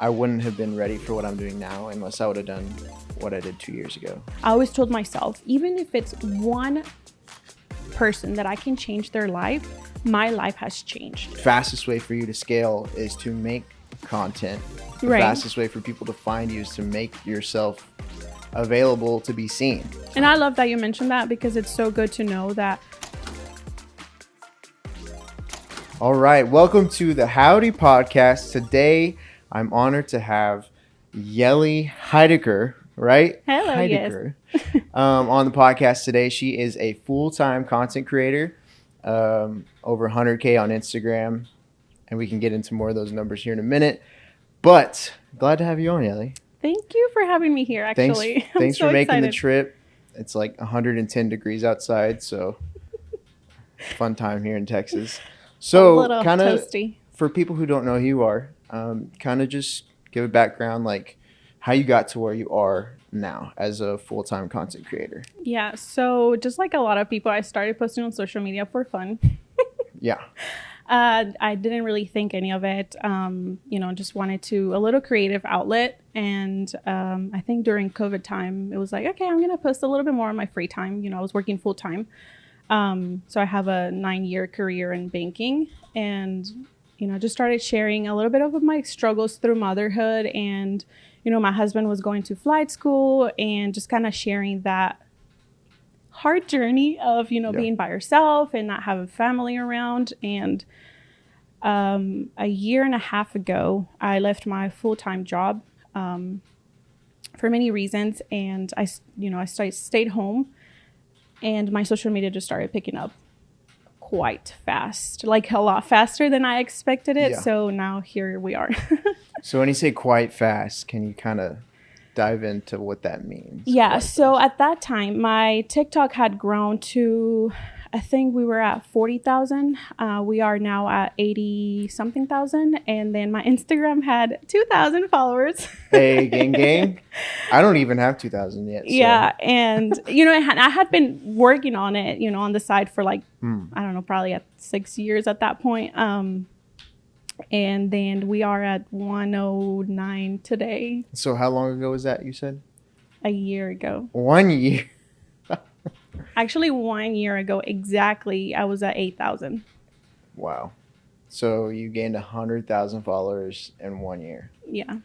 I wouldn't have been ready for what I'm doing now unless I would have done what I did 2 years ago. I always told myself, even if it's one person that I can change their life, my life has changed. Fastest way for you to scale is to make content. The Right. fastest way for people to find you is to make yourself available to be seen. And I love that you mentioned that because it's so good to know that. All right, welcome to the Howdy Podcast. Today, I'm honored to have Yelly Heidecker, right? Hello, Heidecker, on the podcast today. She is a full-time content creator, over 100K on Instagram, and we can get into more of those numbers here in a minute. But glad to have you on, Yelly. Thank you for having me here, actually. Thanks I'm for so making the excited. trip. It's like 110 degrees outside, so fun time here in Texas. A So little kind of toasty. for people who don't know who you are, kind of just give a background, like how you got to where you are now as a full-time content creator. Yeah, so just like a lot of people, I started posting on social media for fun. Yeah. I didn't really think any of it. Just wanted a little creative outlet. And I think during COVID time, it was like, okay, I'm going to post a little bit more on my free time. I was working full time. So I have a 9-year career in banking and, just started sharing a little bit of my struggles through motherhood. And, my husband was going to flight school and just kind of sharing that hard journey of, being by yourself and not having family around. And a year and a half ago, I left my full-time job for many reasons. And I stayed home. And my social media just started picking up quite fast, like a lot faster than I expected it. Yeah. So now here we are. So when you say quite fast, can you kind of dive into what that means? Yeah. Quite So fast. at that time, my TikTok had grown to, I think we were at 40,000. We are now at 80 something thousand. And then my Instagram had 2,000 followers. Hey, gang. I don't even have 2,000 yet. So. Yeah. And, I had been working on it, on the side for like, I don't know, probably at 6 years at that point. And then we are at 109 today, So how long ago was that, you said? a year ago. 1 year. Actually, 1 year ago exactly, I was at 8,000. Wow. So you gained 100,000 followers in 1 year. Yeah.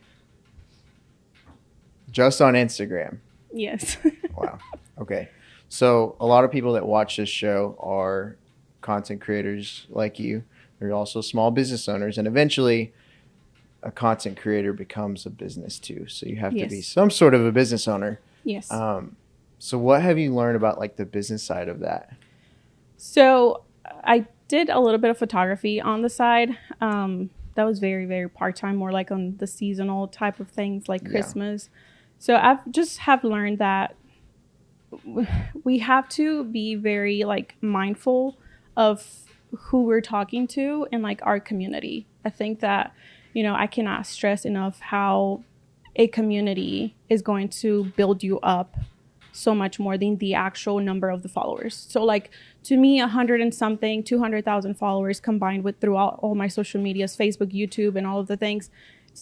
Just on Instagram. Yes. Wow. Okay. So a lot of people that watch this show are content creators like you. They're also small business owners. And eventually a content creator becomes a business too. So you have to be Yes. some sort of a business owner. Yes. So what have you learned about like the business side of that? So I did a little bit of photography on the side. That was very, very part-time, more like on the seasonal type of things like Yeah. Christmas. So I've just have learned that we have to be very like mindful of who we're talking to and like our community. I think that, I cannot stress enough how a community is going to build you up so much more than the actual number of the followers. So like to me, 100 and something, 200,000 followers combined with throughout all my social medias, Facebook, YouTube, and all of the things,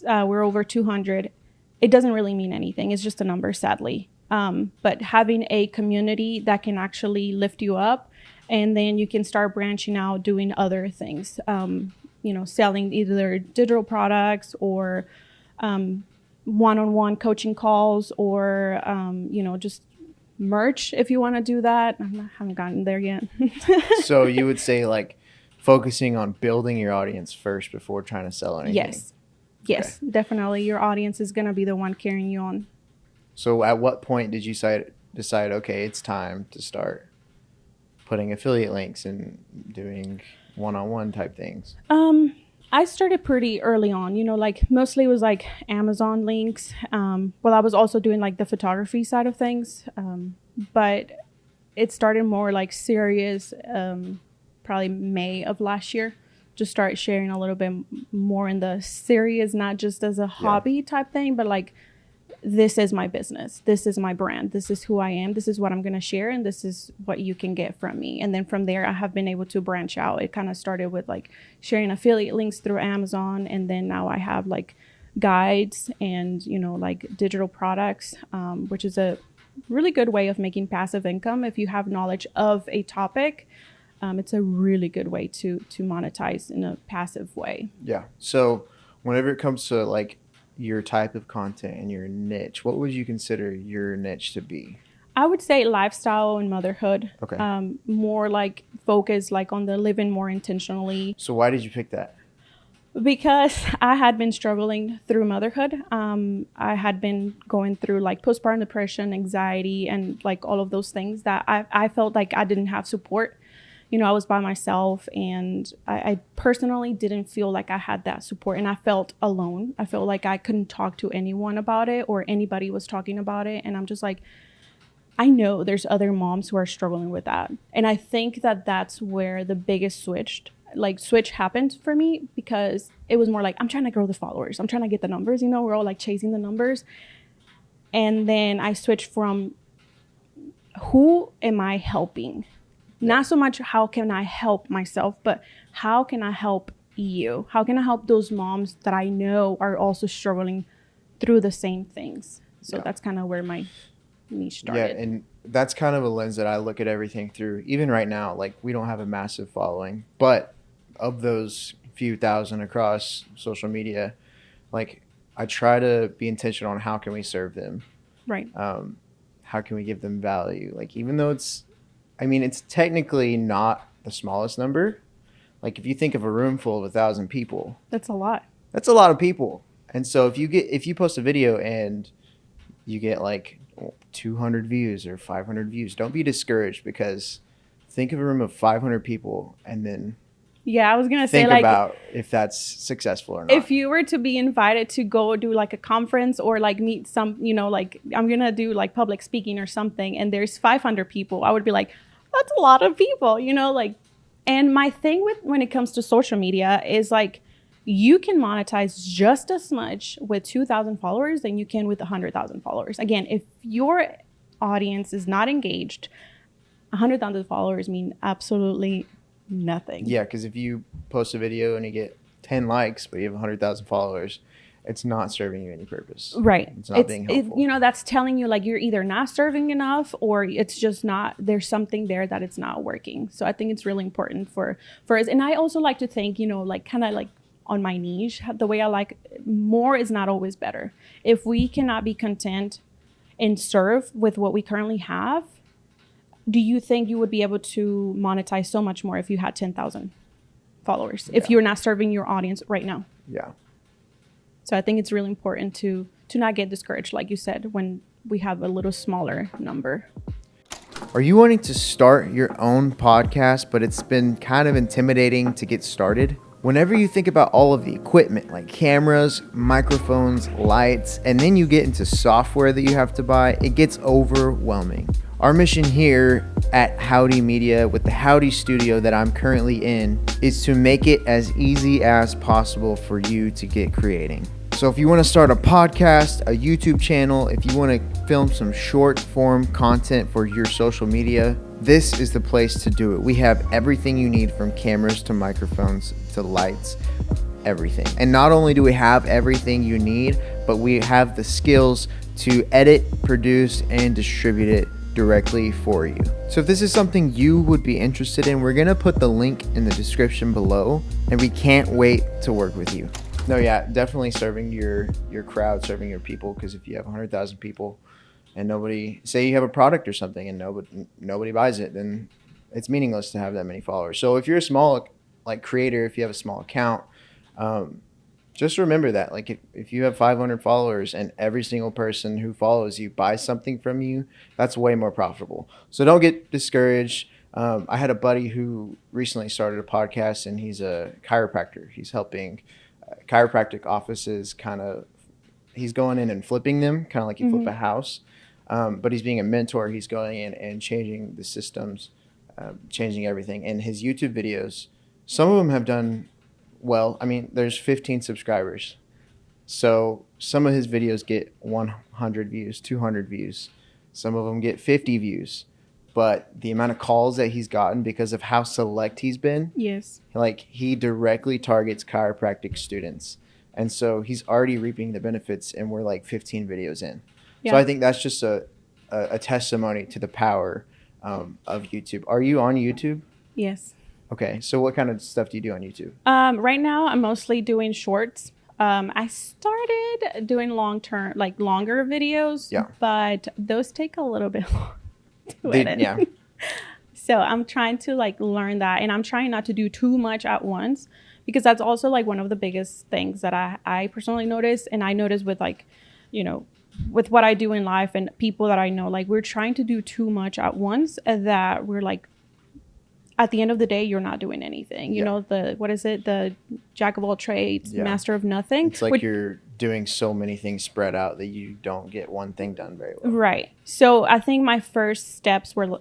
we're over 200. It doesn't really mean anything. It's just a number, sadly. But having a community that can actually lift you up, and then you can start branching out, doing other things, selling either digital products or one-on-one coaching calls or, just merch if you want to do that. I haven't gotten there yet. So you would say like focusing on building your audience first before trying to sell anything. Yes, definitely. Your audience is going to be the one carrying you on. So at what point did you decide, okay, it's time to start putting affiliate links and doing one-on-one type things? I started pretty early on, like mostly it was like Amazon links. I was also doing like the photography side of things. But it started more like serious, probably May of last year. Just start sharing a little bit more in the serious, not just as a hobby type thing, but like, this is my business. This is my brand. This is who I am. This is what I'm going to share. And this is what you can get from me. And then from there, I have been able to branch out. It kind of started with like sharing affiliate links through Amazon. And then now I have like guides and, like digital products, which is a really good way of making passive income. If you have knowledge of a topic, it's a really good way to monetize in a passive way. Yeah. So whenever it comes to like your type of content and your niche, what would you consider your niche to be? I would say lifestyle and motherhood. Okay. More like focus like on the living more intentionally. So why did you pick that? Because I had been struggling through motherhood. I had been going through like postpartum depression, anxiety, and like all of those things that I felt like I didn't have support. I was by myself, and I personally didn't feel like I had that support, and I felt alone. I felt like I couldn't talk to anyone about it, or anybody was talking about it. And I'm just like, I know there's other moms who are struggling with that. And I think that that's where the biggest switch happened for me, because it was more like, I'm trying to grow the followers. I'm trying to get the numbers, we're all like chasing the numbers. And then I switched from who am I helping? Not so much how can I help myself, but how can I help you? How can I help those moms that I know are also struggling through the same things? So that's kind of where my niche started. Yeah, and that's kind of a lens that I look at everything through. Even right now, like we don't have a massive following, but of those few thousand across social media, like I try to be intentional on how can we serve them. Right. How can we give them value? Like even though it's technically not the smallest number. Like if you think of a room full of 1,000 people, That's a lot. that's a lot of people. And so if you post a video and you get like 200 views or 500 views, don't be discouraged, because think of a room of 500 people and then Yeah, I was going to say think like about if that's successful or not. if you were to be invited to go do like a conference or like meet some, like I'm going to do like public speaking or something, and there's 500 people, I would be like, that's a lot of people, like. And my thing with when it comes to social media is like, you can monetize just as much with 2,000 followers than you can with 100,000 followers. Again, if your audience is not engaged, 100,000 followers mean absolutely nothing. Yeah, because if you post a video and you get 10 likes, but you have 100,000 followers, it's not serving you any purpose. Right. It's not being helpful. That's telling you like you're either not serving enough, or it's just not, there's something there that it's not working. So I think it's really important for us. And I also like to think, like kind of like on my niche, the way I like, more is not always better. If we cannot be content and serve with what we currently have, do you think you would be able to monetize so much more if you had 10,000 followers, if you're not serving your audience right now? Yeah. So I think it's really important to not get discouraged, like you said, when we have a little smaller number. Are you wanting to start your own podcast, but it's been kind of intimidating to get started? Whenever you think about all of the equipment like cameras, microphones, lights, and then you get into software that you have to buy, it gets overwhelming. Our mission here at Howdy Media with the Howdy Studio that I'm currently in is to make it as easy as possible for you to get creating. So if you want to start a podcast, a YouTube channel, if you want to film some short form content for your social media, this is the place to do it. We have everything you need, from cameras to microphones to lights, everything. And not only do we have everything you need, but we have the skills to edit, produce, and distribute it directly for you. So if this is something you would be interested in, we're gonna put the link in the description below, and we can't wait to work with you. No, yeah, definitely serving your crowd, serving your people, because if you have 100,000 people and nobody, say you have a product or something and nobody buys it, then it's meaningless to have that many followers. So if you're a small like creator, if you have a small account, just remember that, like if you have 500 followers and every single person who follows you buys something from you, that's way more profitable. So don't get discouraged. I had a buddy who recently started a podcast, and he's a chiropractor. He's helping chiropractic offices he's going in and flipping them, kind of like you flip a house. But he's being a mentor. He's going in and changing the systems, changing everything. And his YouTube videos, some of them have done well. I mean, there's 15 subscribers. So some of his videos get 100 views, 200 views. Some of them get 50 views. But the amount of calls that he's gotten because of how select he's been, Yes. like he directly targets chiropractic students. And so he's already reaping the benefits, and we're like 15 videos in. Yeah. So I think that's just a testimony to the power of YouTube. Are you on YouTube? Yes. Okay. So what kind of stuff do you do on YouTube? Right now, I'm mostly doing shorts. I started doing longer videos, Yeah. but those take a little bit long to edit. Yeah. So I'm trying to like learn that, and I'm trying not to do too much at once, because that's also like one of the biggest things that I personally notice, and I notice with like, you know, with what I do in life and people that I know, like we're trying to do too much at once, that we're like, at the end of the day, you're not doing anything. You know, the jack of all trades, master of nothing. It's like you're doing so many things spread out that you don't get one thing done very well. Right. So I think my first steps were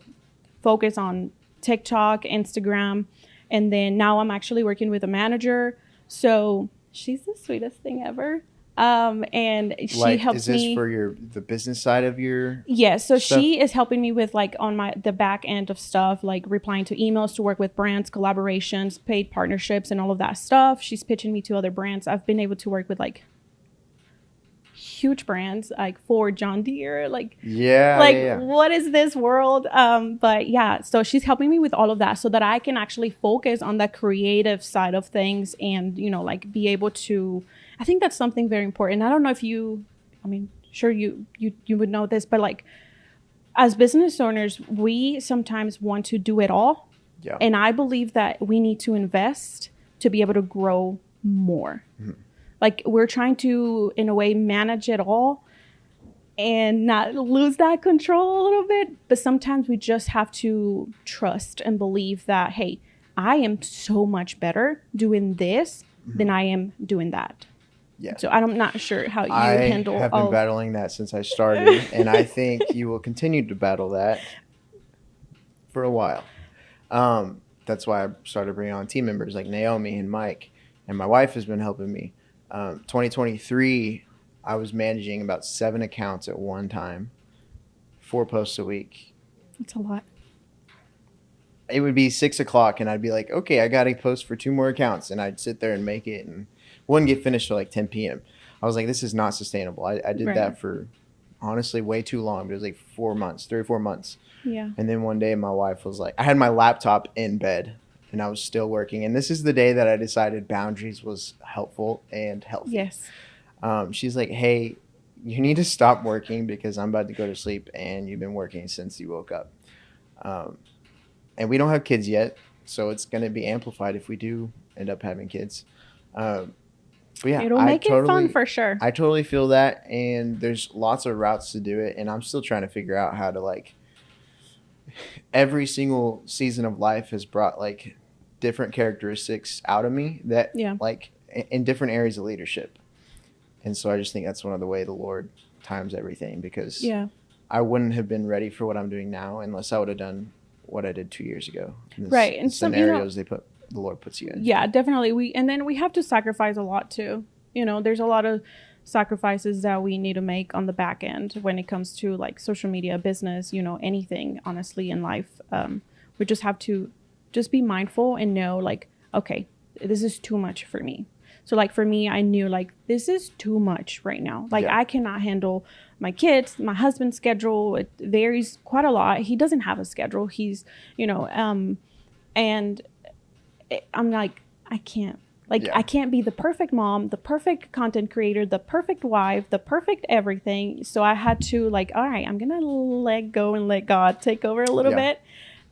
focus on TikTok, Instagram, and then now I'm actually working with a manager. So she's the sweetest thing ever. And she helps me. Is this for the business side of your? Yes. So stuff? She is helping me with like on the back end of stuff, like replying to emails to work with brands, collaborations, paid partnerships, and all of that stuff. She's pitching me to other brands. I've been able to work with like huge brands like Ford, John Deere, like what is this world? But yeah, so she's helping me with all of that so that I can actually focus on the creative side of things, and you know, like be able to. I think that's something very important. I don't know if sure you would know this, but like as business owners, we sometimes want to do it all. Yeah. And I believe that we need to invest to be able to grow more. Mm-hmm. Like we're trying to, in a way, manage it all and not lose that control a little bit. But sometimes we just have to trust and believe that, hey, I am so much better doing this than I am doing that. Yeah. So I'm not sure how you handle. I have been battling that since I started, and I think you will continue to battle that for a while. That's why I started bringing on team members like Naomi and Mike, and my wife has been helping me. 2023, I was managing about 7 accounts at one time, 4 posts a week. That's a lot. It would be 6 o'clock, and I'd be like, okay, I got to post for 2 more accounts, and I'd sit there and make it, and wouldn't get finished till like 10 p.m. I was like, this is not sustainable. I did that for honestly way too long. But it was like 4 months, 3 or 4 months. Yeah. And then one day my wife was like, I had my laptop in bed and I was still working. And this is the day that I decided boundaries was helpful and healthy. Yes. She's like, hey, you need to stop working because I'm about to go to sleep and you've been working since you woke up. And we don't have kids yet, so it's going to be amplified if we do end up having kids. But yeah, it'll make it fun for sure. I totally feel that, and there's lots of routes to do it, and I'm still trying to figure out how to like. Every single season of life has brought like different characteristics out of me that like in different areas of leadership, and so I just think that's one of the way the Lord times everything, because I wouldn't have been ready for what I'm doing now unless I would have done what I did 2 years ago. Right, and some scenarios the Lord puts you in. Yeah, definitely. We have to sacrifice a lot too. You know, there's a lot of sacrifices that we need to make on the back end when it comes to like social media, business, you know, anything honestly in life. We just have to just be mindful and know like, okay, this is too much for me. So like for me, I knew like this is too much right now. Like I cannot handle my kids, my husband's schedule. It varies quite a lot. He doesn't have a schedule. He's, you know, and I'm like, I can't. Like, I can't be the perfect mom, the perfect content creator, the perfect wife, the perfect everything. So I had to like, all right, I'm going to let go and let God take over a little bit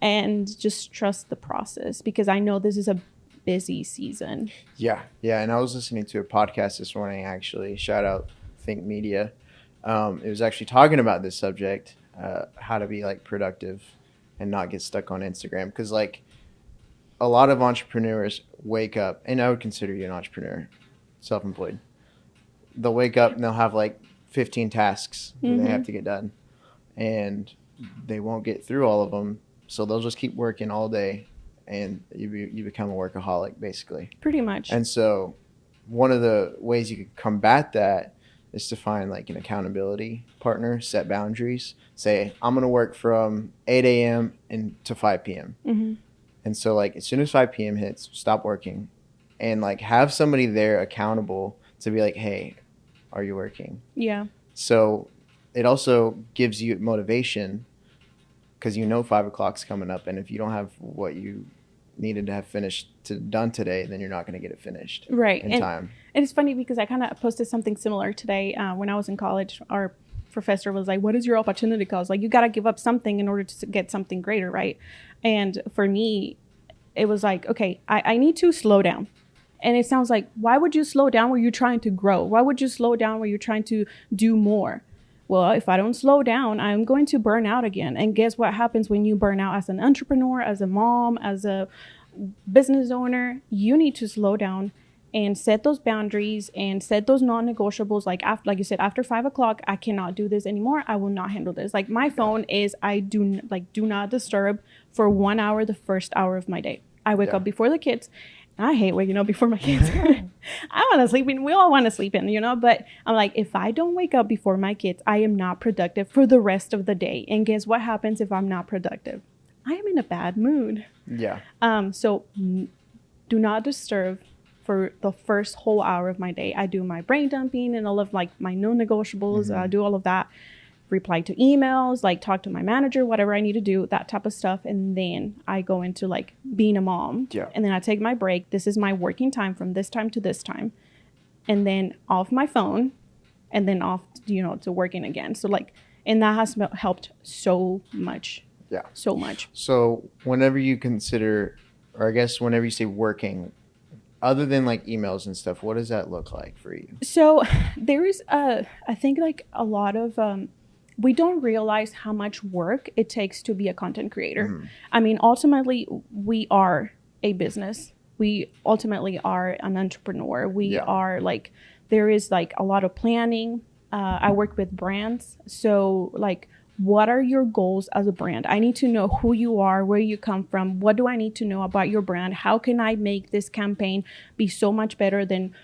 and just trust the process, because I know this is a busy season. Yeah. Yeah. And I was listening to a podcast this morning, actually. Shout out Think Media. It was actually talking about this subject, how to be like productive and not get stuck on Instagram. Because like, a lot of entrepreneurs wake up, and I would consider you an entrepreneur, self-employed. They'll wake up and they'll have like 15 tasks that they have to get done, and they won't get through all of them. So they'll just keep working all day, and you become a workaholic, basically. Pretty much. And so one of the ways you could combat that is to find like an accountability partner, set boundaries. Say, I'm going to work from 8 a.m. to 5 p.m. Mm-hmm. And so like as soon as 5 p.m. hits, stop working, and like have somebody there accountable to be like, hey, are you working? Yeah. So it also gives you motivation because 5 o'clock's coming up, and if you don't have what you needed to have done today, then you're not going to get it finished Right. in time. And it's funny because I kind of posted something similar today. When I was in college, our professor was like, what is your opportunity cost? Like, you got to give up something in order to get something greater, right? And for me, it was like, okay, I need to slow down. And it sounds like, why would you slow down where you're trying to grow? Why would you slow down where you're trying to do more? Well, if I don't slow down, I'm going to burn out again. And guess what happens when you burn out as an entrepreneur, as a mom, as a business owner? You need to slow down and set those boundaries and set those non-negotiables. Like you said, after 5 o'clock, I cannot do this anymore. I will not handle this. Like my phone is, I do not disturb for 1 hour, the first hour of my day. I wake up before the kids. I hate waking up before my kids. I want to sleep in. We all want to sleep in, but I'm like, if I don't wake up before my kids, I am not productive for the rest of the day. And guess what happens if I'm not productive? I am in a bad mood. Yeah. So do not disturb for the first whole hour of my day. I do my brain dumping and all of like my non-negotiables. I do all of that. Reply to emails, like talk to my manager, whatever I need to do, that type of stuff. And then I go into like being a mom. Yeah. And then I take my break. This is my working time from this time to this time. And then off my phone and then off, to working again. So like, and that has helped so much. Yeah. So much. So whenever you consider, or I guess whenever you say working, other than like emails and stuff, what does that look like for you? So there is, I think like a lot of, we don't realize how much work it takes to be a content creator. Mm-hmm. I mean, ultimately, we are a business. We ultimately are an entrepreneur. We are like, there is like a lot of planning. I work with brands. So like, what are your goals as a brand? I need to know who you are, where you come from. What do I need to know about your brand? How can I make this campaign be so much better than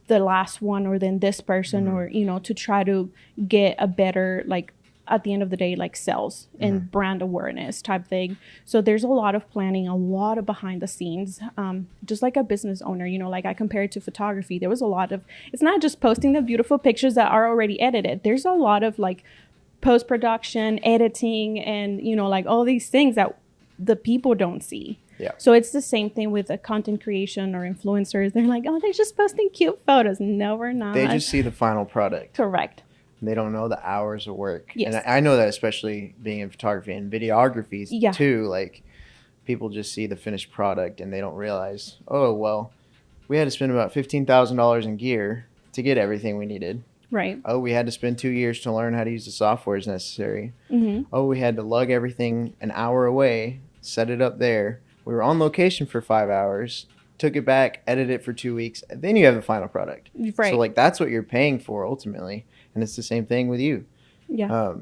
the last one or than this person? Mm-hmm. Or, to try to get a better, like, at the end of the day, like sales and brand awareness type thing. So there's a lot of planning, a lot of behind the scenes, just like a business owner, like I compare it to photography. There was a lot of, it's not just posting the beautiful pictures that are already edited. There's a lot of like post-production, editing, and, like all these things that the people don't see. Yeah. So it's the same thing with a content creation or influencers. They're like, oh, they're just posting cute photos. No, we're not. They just see the final product. Correct. They don't know the hours of work. Yes. And I know that, especially being in photography and videography too, like people just see the finished product and they don't realize, oh, well, we had to spend about $15,000 in gear to get everything we needed. Right. Oh, we had to spend 2 years to learn how to use the software as necessary. Mm-hmm. Oh, we had to lug everything an hour away, set it up there. We were on location for 5 hours, took it back, edited it for 2 weeks, and then you have the final product. Right. So like that's what you're paying for ultimately. And it's the same thing with you. Yeah.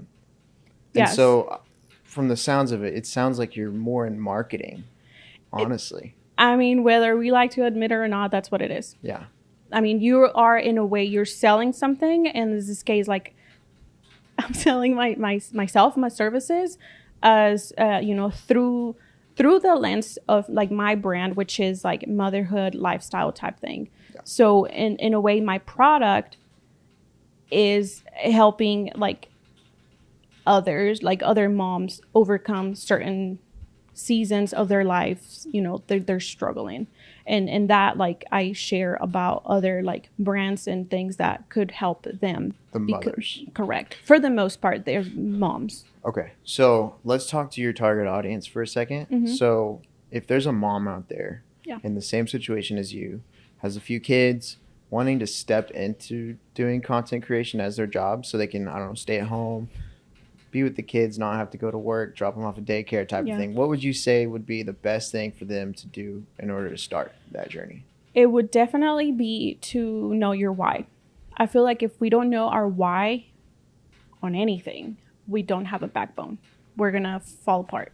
And so from the sounds of it, it sounds like you're more in marketing, honestly. I mean, whether we like to admit it or not, that's what it is. Yeah. I mean, you are, in a way, you're selling something. And in this case, like, I'm selling myself, my services as, through the lens of like my brand, which is like motherhood lifestyle type thing. Yeah. So in a way, my product is helping like others, like other moms, overcome certain seasons of their lives, they're struggling. And that like I share about other like brands and things that could help them. The mothers. Correct. For the most part, they're moms. Okay. So let's talk to your target audience for a second. Mm-hmm. So if there's a mom out there in the same situation as you, has a few kids, wanting to step into doing content creation as their job so they can, stay at home, be with the kids, not have to go to work, drop them off at daycare type of thing. What would you say would be the best thing for them to do in order to start that journey? It would definitely be to know your why. I feel like if we don't know our why on anything, we don't have a backbone. We're going to fall apart.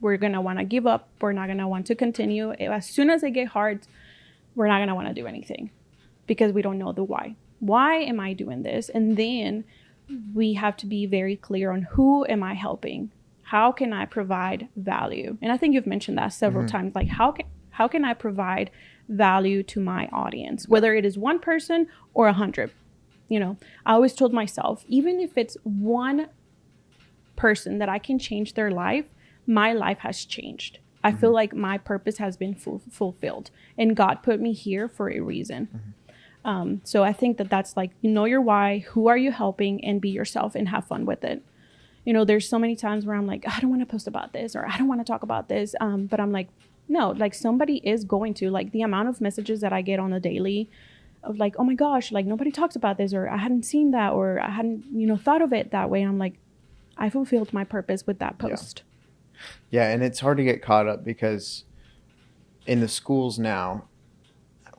We're going to want to give up. We're not going to want to continue. As soon as it get hard, we're not going to want to do anything. Because we don't know the why. Why am I doing this? And then we have to be very clear on who am I helping? How can I provide value? And I think you've mentioned that several times. Like how can I provide value to my audience, whether it is one person or 100. You know, I always told myself, even if it's one person that I can change their life, my life has changed. I feel like my purpose has been fulfilled, and God put me here for a reason. So I think that that's like, know your why, who are you helping, and be yourself and have fun with it. You know, there's so many times where I'm like, I don't want to post about this, or I don't want to talk about this. But I'm like, no, like somebody is going to, like the amount of messages that I get on a daily of like, oh my gosh, like nobody talks about this, or I hadn't seen that, or I hadn't, you know, thought of it that way. I'm like, I fulfilled my purpose with that post. Yeah, and it's hard to get caught up because in the schools now,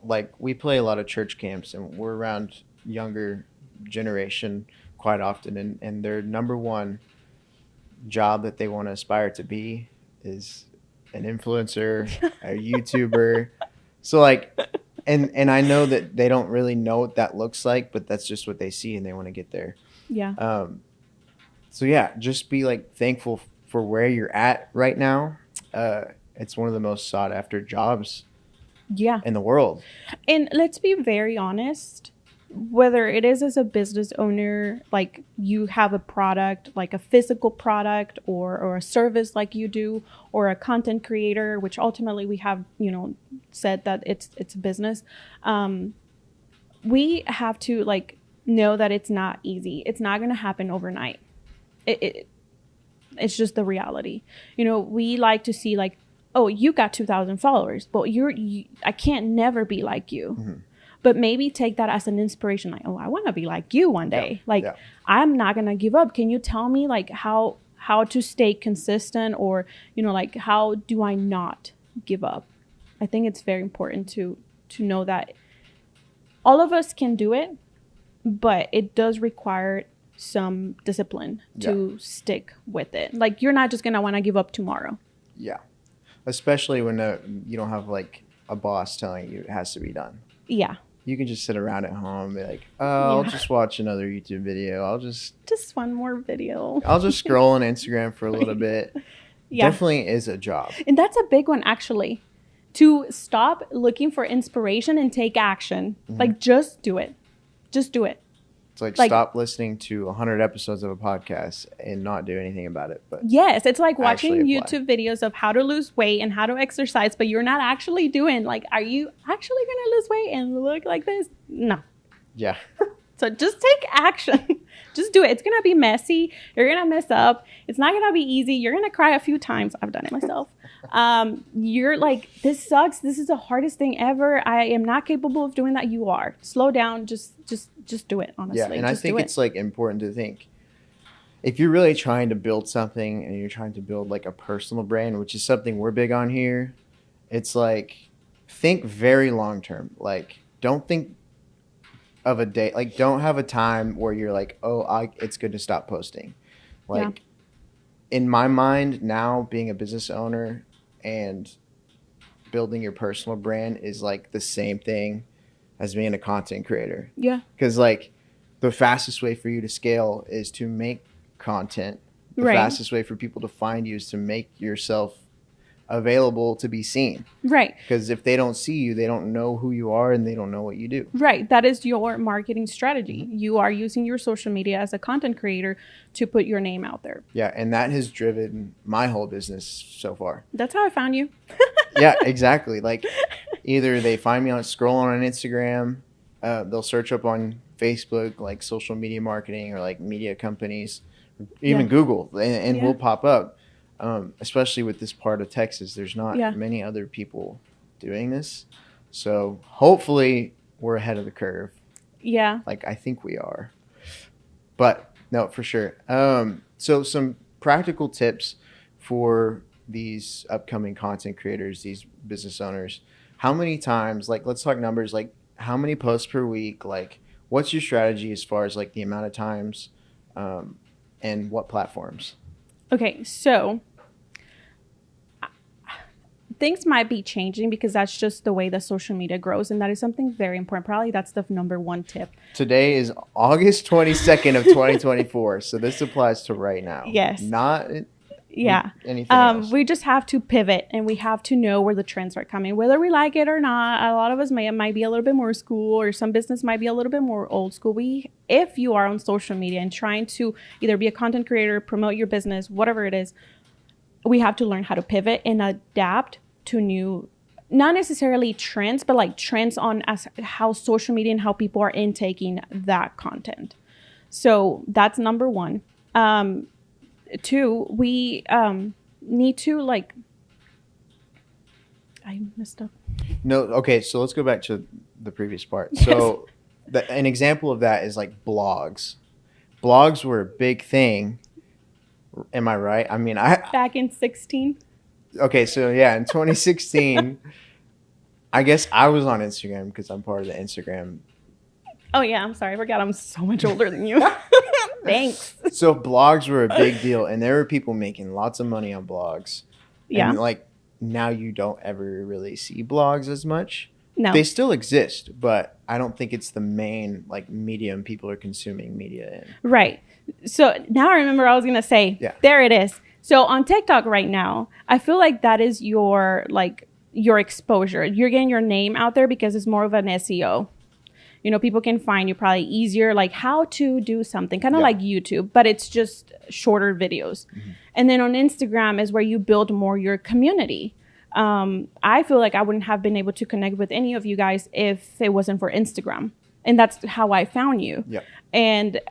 like we play a lot of church camps and we're around younger generation quite often, and their number one job that they want to aspire to be is an influencer, a YouTuber. So like, and I know that they don't really know what that looks like, but that's just what they see and they want to get there. Yeah. So yeah, just be like thankful for where you're at right now. It's one of the most sought after jobs in the world. And let's be very honest, whether it is as a business owner, like you have a product, like a physical product or a service like you do, or a content creator, which ultimately we have, you know, said that it's a business. We have to like know that it's not easy. It's not going to happen overnight. It's just the reality. You know, we like to see like, oh, you got 2,000 followers, but I can't never be like you. But maybe take that as an inspiration. Like, oh, I want to be like you one day. I'm not going to give up. Can you tell me like how to stay consistent, or, you know, like how do I not give up? I think it's very important to know that all of us can do it, but it does require some discipline to stick with it. Like you're not just going to want to give up tomorrow. Yeah. Especially when you don't have like a boss telling you it has to be done. Yeah. You can just sit around at home and be like, oh, I'll just watch another YouTube video. I'll just one more video. I'll just scroll on Instagram for a little bit. Definitely is a job. And that's a big one, actually. To stop looking for inspiration and take action. Like, just do it. Just do it. It's like stop listening to 100 episodes of a podcast and not do anything about it. But yes, it's like watching YouTube videos of how to lose weight and how to exercise, but you're not actually doing, like, are you actually going to lose weight and look like this? No. Yeah. So just take action. Just do it. It's going to be messy. You're going to mess up. It's not going to be easy. You're going to cry a few times. I've done it myself. You're like, this sucks. This is the hardest thing ever. I am not capable of doing that. You are. Slow down. Just do it, honestly. Yeah, and I think it's like important to think, if you're really trying to build something and you're trying to build like a personal brand, which is something we're big on here, it's like, think very long term. Like, don't think of a day, like don't have a time where you're like, oh, it's good to stop posting. Like in my mind now, being a business owner and building your personal brand is like the same thing as being a content creator. Yeah. Because like the fastest way for you to scale is to make content. The fastest way for people to find you is to make yourself available to be seen. Right. Because if they don't see you, they don't know who you are and they don't know what you do. Right. That is your marketing strategy. You are using your social media as a content creator to put your name out there. Yeah. And that has driven my whole business so far. That's how I found you. Yeah, exactly. Like either they find me scrolling on Instagram, they'll search up on Facebook, like social media marketing or like media companies, even Google, and we'll pop up. Especially with this part of Texas, there's not many other people doing this. So hopefully we're ahead of the curve. Yeah. Like I think we are. But no, for sure. So some practical tips for these upcoming content creators, these business owners. How many times, like let's talk numbers, like how many posts per week? Like what's your strategy as far as like the amount of times and what platforms? Okay, so things might be changing because that's just the way the social media grows, and that is something very important. Probably that's the number one tip. Today is August 22nd of 2024, so this applies to right now. Yes. Not Yeah. Anything else? We just have to pivot, and we have to know where the trends are coming, whether we like it or not. A lot of us might be a little bit more school, or some business might be a little bit more old school. If you are on social media and trying to either be a content creator, promote your business, whatever it is, we have to learn how to pivot and adapt to new, not necessarily trends, but like trends on how social media and how people are intaking that content. So that's number one. Two, we need to like, I messed up. No, okay, so let's go back to the previous part. So an example of that is like blogs. Blogs were a big thing. Am I right? I mean, Back in 16. okay, so yeah, in 2016, I guess I was on Instagram because I'm part of the Instagram. Oh yeah, I'm sorry, I forgot I'm so much older than you. Thanks. So blogs were a big deal, and there were people making lots of money on blogs. Yeah. And like now you don't ever really see blogs as much. No. They still exist, but I don't think it's the main like medium people are consuming media in. Right. So now I remember I was going to say, Yeah. There it is. So on TikTok right now, I feel like that is your exposure. You're getting your name out there because it's more of an SEO. You know, people can find you probably easier, like how to do something, kind of like YouTube, but it's just shorter videos. Mm-hmm. And then on Instagram is where you build more your community. I feel like I wouldn't have been able to connect with any of you guys if it wasn't for Instagram. And that's how I found you. Yeah. And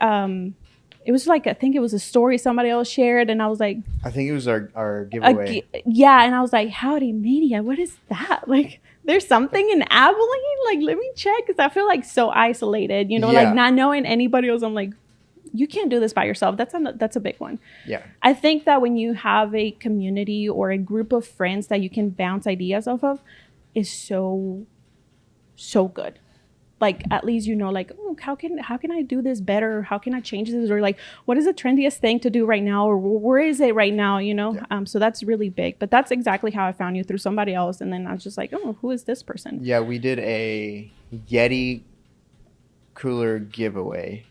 it was like, I think it was a story somebody else shared. And I was like, I think it was our giveaway. Yeah. And I was like, Howdy Media, what is that? Like, there's something in Abilene? Like, let me check. Because I feel like so isolated, you know, like not knowing anybody else. I'm like, you can't do this by yourself. That's a big one. Yeah. I think that when you have a community or a group of friends that you can bounce ideas off of is so good. Like, at least, you know, like, oh, how can I do this better? How can I change this? Or like, what is the trendiest thing to do right now? Or where is it right now? You know? Yeah. So that's really big. But that's exactly how I found you, through somebody else. And then I was just like, oh, who is this person? Yeah, we did a Yeti cooler giveaway.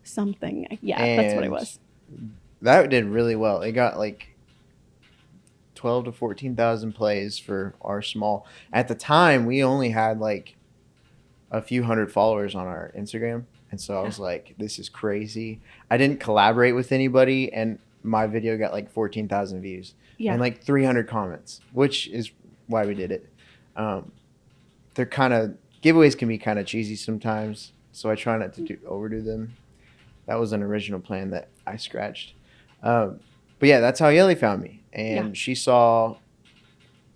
Something. Yeah, and that's what it was. That did really well. It got like 12 to 14,000 plays for our small. At the time, we only had like a few hundred followers on our Instagram. And so I was like, this is crazy. I didn't collaborate with anybody, and my video got like 14,000 views and like 300 comments, which is why we did it. They're kind of, giveaways can be kind of cheesy sometimes, so I try not to overdo them. That was an original plan that I scratched. But yeah, that's how Yelly found me. And she saw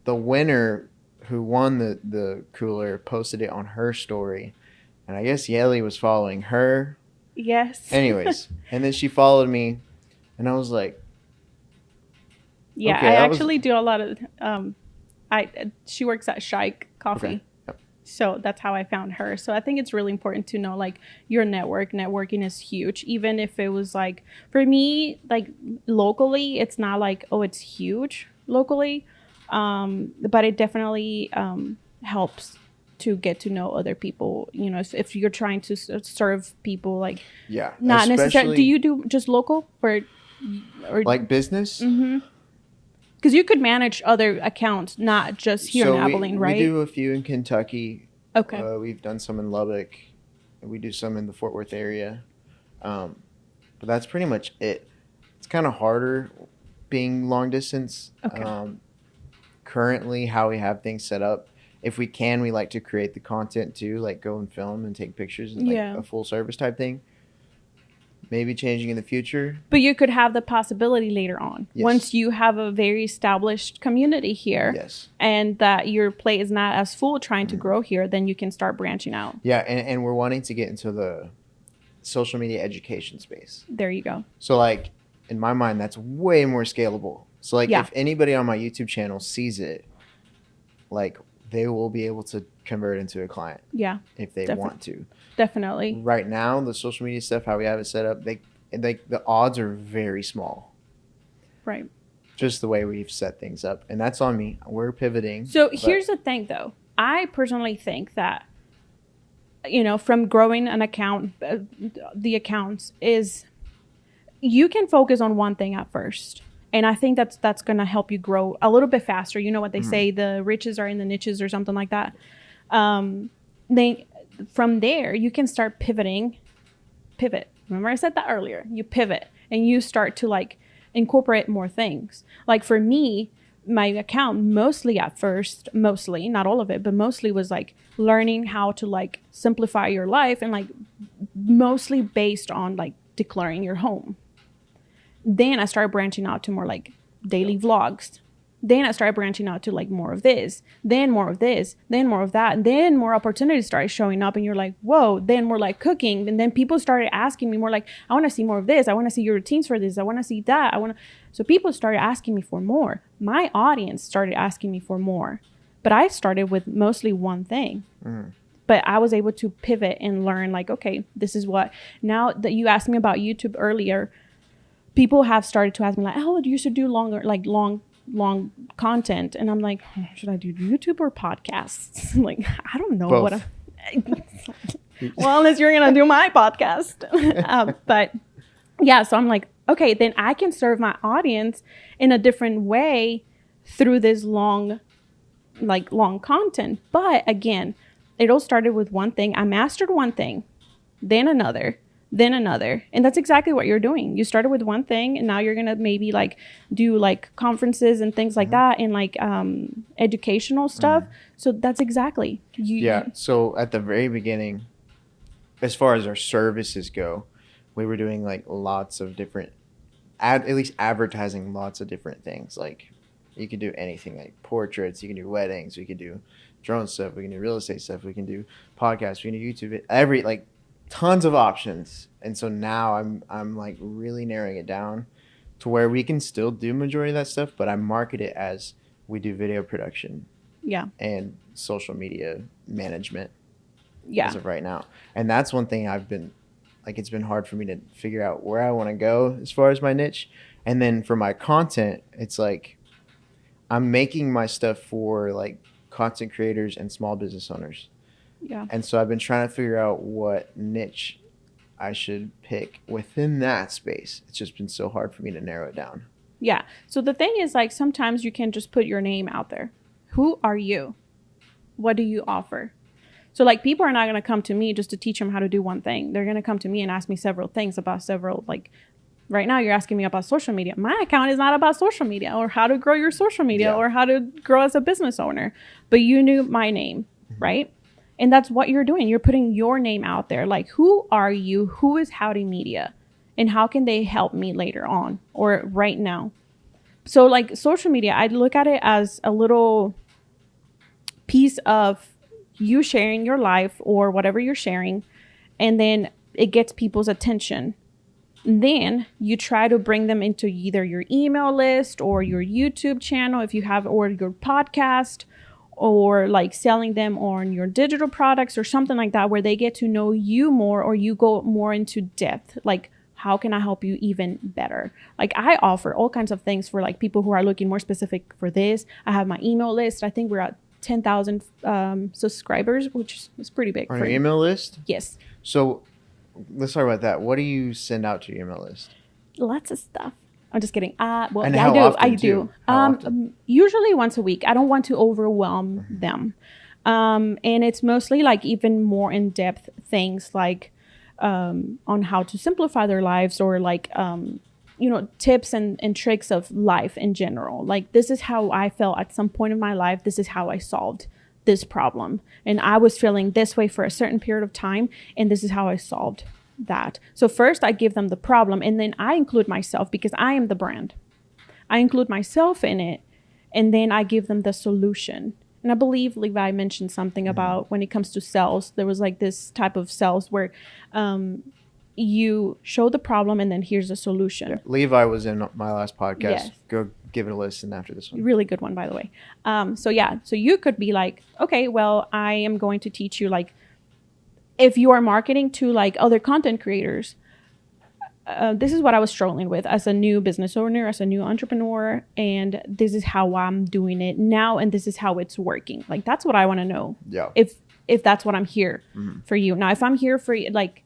the winner who won the cooler posted it on her story. And I guess Yelly was following her. Yes. Anyways. And then she followed me. And I was like. Yeah, okay, I actually do a lot of. She works at Shike Coffee. Okay. Yep. So that's how I found her. So I think it's really important to know, like, your networking is huge. Even if it was like, for me, like locally, it's not like, oh, it's huge locally. But it definitely helps to get to know other people. You know, if you're trying to serve people, like, not necessarily. Do you do just local or like business? Mm-hmm. Because you could manage other accounts, not just here in Abilene, right? We do a few in Kentucky. Okay. We've done some in Lubbock. We do some in the Fort Worth area. But that's pretty much it. It's kind of harder being long distance. Okay. Currently, how we have things set up, if we can, we like to create the content too, like go and film and take pictures and like a full service type thing. Maybe changing in the future. But you could have the possibility later on. Yes. Once you have a very established community here. Yes. And that your plate is not as full trying to grow here, then you can start branching out. Yeah, and we're wanting to get into the social media education space. There you go. So like, in my mind, that's way more scalable. So like, if anybody on my YouTube channel sees it, like, they will be able to convert into a client. Yeah. If they want to. Definitely. Right now, the social media stuff, how we have it set up, the odds are very small. Right. Just the way we've set things up. And that's on me. We're pivoting. So here's the thing, though. I personally think that, you know, from growing an account, the accounts is, you can focus on one thing at first. And I think that's going to help you grow a little bit faster. You know what they say, the riches are in the niches or something like that. They from there you can start pivot. Remember I said that earlier. You pivot and you start to like incorporate more things. Like for me, my account mostly at first, mostly, not all of it, but mostly was like learning how to like simplify your life, and like mostly based on like decluttering your home. Then I started branching out to more like daily vlogs. Then I started branching out to like more of this, then more of this, then more of that. And then more opportunities started showing up and you're like, whoa, then more like cooking. And then people started asking me more like, I want to see more of this. I want to see your routines for this. I want to see that. So people started asking me for more. My audience started asking me for more, but I started with mostly one thing. But I was able to pivot and learn like, okay, this is what, now that you asked me about YouTube earlier, people have started to ask me like, oh, you should do longer, like long content. And I'm like, should I do YouTube or podcasts? Like, I don't know. Both. Well, unless you're going to do my podcast. But yeah, so I'm like, okay, then I can serve my audience in a different way through this long content. But again, it all started with one thing. I mastered one thing, then another. And that's exactly what you're doing. You started with one thing and now you're going to maybe like do like conferences and things like that, and like educational stuff. So that's exactly. So at the very beginning, as far as our services go, we were doing like lots of different, at least advertising lots of different things. Like you could do anything, like portraits, you can do weddings, we could do drone stuff, we can do real estate stuff, we can do podcasts, we can do YouTube, tons of options. And so now I'm like really narrowing it down to where we can still do majority of that stuff, but I market it as we do video production and social media management as of right now. And that's one thing I've been like, it's been hard for me to figure out where I want to go as far as my niche. And then for my content, it's like I'm making my stuff for like content creators and small business owners. Yeah. And so I've been trying to figure out what niche I should pick within that space. It's just been so hard for me to narrow it down. Yeah. So the thing is, like, sometimes you can just put your name out there. Who are you? What do you offer? So like people are not going to come to me just to teach them how to do one thing. They're going to come to me and ask me several things about like right now you're asking me about social media. My account is not about social media or how to grow your social media or how to grow as a business owner. But you knew my name, right? And that's what you're doing. You're putting your name out there. Like, who are you? Who is Howdy Media? And how can they help me later on or right now? So like social media, I look at it as a little piece of you sharing your life or whatever you're sharing. And then it gets people's attention. And then you try to bring them into either your email list or your YouTube channel if you have, or your podcast, or like selling them on your digital products or something like that, where they get to know you more or you go more into depth. Like, how can I help you even better? Like I offer all kinds of things for like people who are looking more specific for this. I have my email list. I think we're at 10,000 subscribers, which is pretty big. On your email list? Yes. So let's talk about that. What do you send out to your email list? Lots of stuff. I'm just kidding. Well, and yeah, I do. Usually once a week. I don't want to overwhelm them. And it's mostly like even more in-depth things like on how to simplify their lives, or like, tips and tricks of life in general. Like, this is how I felt at some point in my life. This is how I solved this problem. And I was feeling this way for a certain period of time. And this is how I solved that. So first I give them the problem, and then I include myself because I am the brand. I include myself in it, and then I give them the solution. And I believe Levi mentioned something about when it comes to sales, there was like this type of sales where you show the problem and then here's a solution. Yeah. Levi was in my last podcast. Yes. Go give it a listen after this one. Really good one, by the way. So you could be like, okay, well, I am going to teach you, like, if you are marketing to like other content creators, this is what I was struggling with as a new business owner, as a new entrepreneur, and this is how I'm doing it now, and this is how it's working. Like, that's what I want to know. Yeah. If that's what I'm here for you. Now, if I'm here for like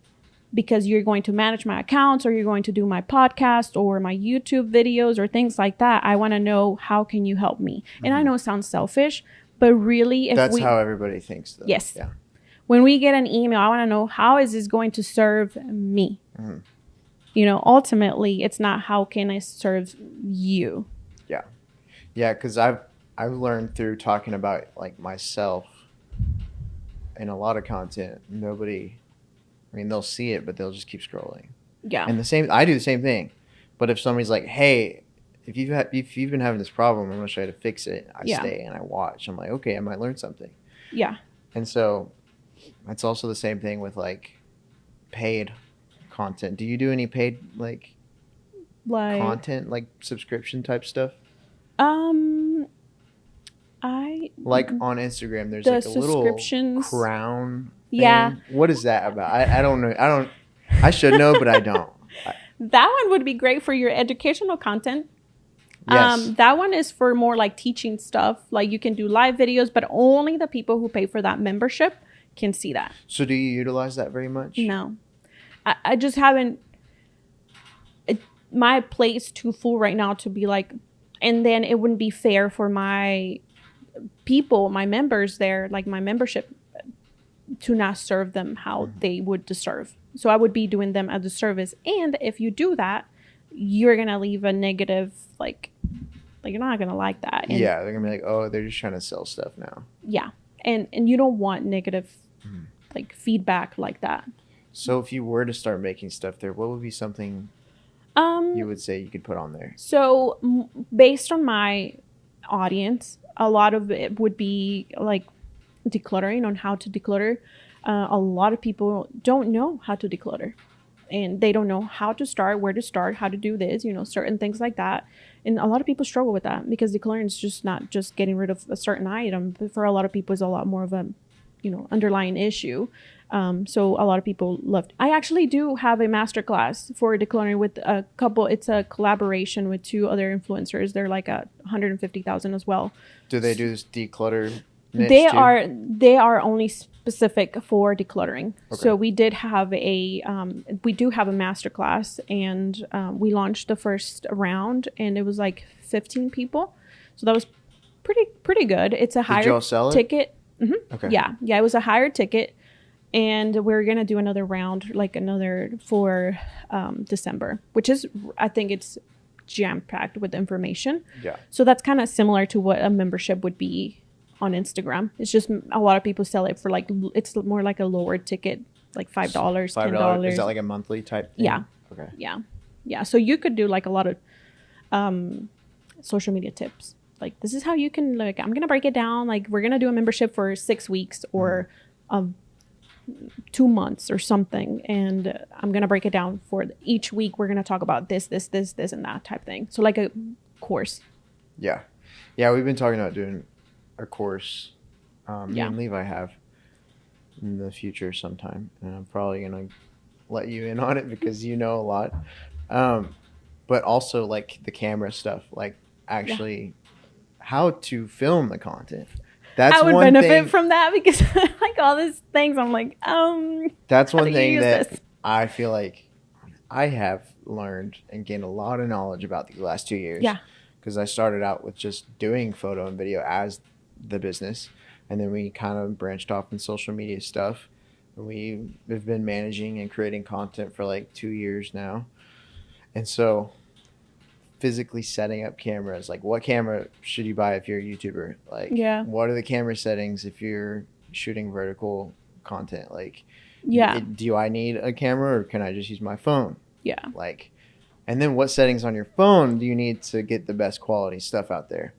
because you're going to manage my accounts or you're going to do my podcast or my YouTube videos or things like that. I want to know, how can you help me? And I know it sounds selfish, but really, if That's how everybody thinks, though. Yes. Yeah. When we get an email, I want to know, how is this going to serve me? You know, ultimately, it's not how can I serve you. Yeah. Yeah, because I've learned through talking about like myself and a lot of content, they'll see it, but they'll just keep scrolling. Yeah. And I do the same thing. But if somebody's like, hey, if you've been having this problem, I'm going to show you how to fix it. I stay and I watch. I'm like, okay, I might learn something. Yeah. And so that's also the same thing with like paid content. Do you do any paid like content, like subscription type stuff? I like on Instagram, there's like a little crown thing. Yeah. What is that about? I don't know. I should know, but I don't. That one would be great for your educational content. Yes. That one is for more like teaching stuff. Like you can do live videos, but only the people who pay for that membership can see that. So do you utilize that very much? No. I just haven't. My plate's too full right now to be like, and then it wouldn't be fair for my people, my members there, like my membership, to not serve them how they would deserve. So I would be doing them a disservice. And if you do that, you're going to leave a negative, like you're not going to like that. And yeah, they're going to be like, oh, they're just trying to sell stuff now. Yeah. And you don't want negative like feedback like that. So if you were to start making stuff there, what would be something you would say you could put on there? So based on my audience, a lot of it would be like decluttering, on how to declutter. A lot of people don't know how to declutter, and they don't know how to start, where to start, how to do this, certain things like that. And a lot of people struggle with that because decluttering is just not just getting rid of a certain item. But for a lot of people, it's a lot more of a, underlying issue. So a lot of people love. I actually do have a masterclass for decluttering with a couple. It's a collaboration with 2 other influencers. They're like 150,000 as well. Do they do this declutter niche They too? They are only specific for decluttering. Okay. So we do have a masterclass, and we launched the first round, and it was like 15 people. So that was pretty good. It's a higher Did y'all sell it? ticket. Okay. Yeah, it was a higher ticket. And we're going to do another round, like another for December, which is, I think it's jam-packed with information. Yeah. So that's kind of similar to what a membership would be on Instagram. It's just a lot of people sell it for like, it's more like a lower ticket, like $5, $10. Is that like a monthly type thing? Yeah. Okay. Yeah. So you could do like a lot of social media tips. Like, this is how you can, like, I'm going to break it down. Like, we're going to do a membership for 6 weeks or 2 months or something, and I'm gonna break it down for each week. We're gonna talk about this, and that type thing. So like a course. Yeah, we've been talking about doing a course. Me and Levi have in the future sometime, and I'm probably gonna let you in on it because you know a lot. But also like the camera stuff, like actually how to film the content. That's I would one benefit thing, from that because like all these things, I'm like, that's one thing that this? I feel like I have learned and gained a lot of knowledge about the last 2 years. Yeah. Because I started out with just doing photo and video as the business. And then we kind of branched off in social media stuff. We've been managing and creating content for like 2 years now. And so physically setting up cameras, like what camera should you buy if you're a YouTuber? Like, what are the camera settings if you're shooting vertical content? Like, do I need a camera or can I just use my phone? Yeah. Like, and then what settings on your phone do you need to get the best quality stuff out there?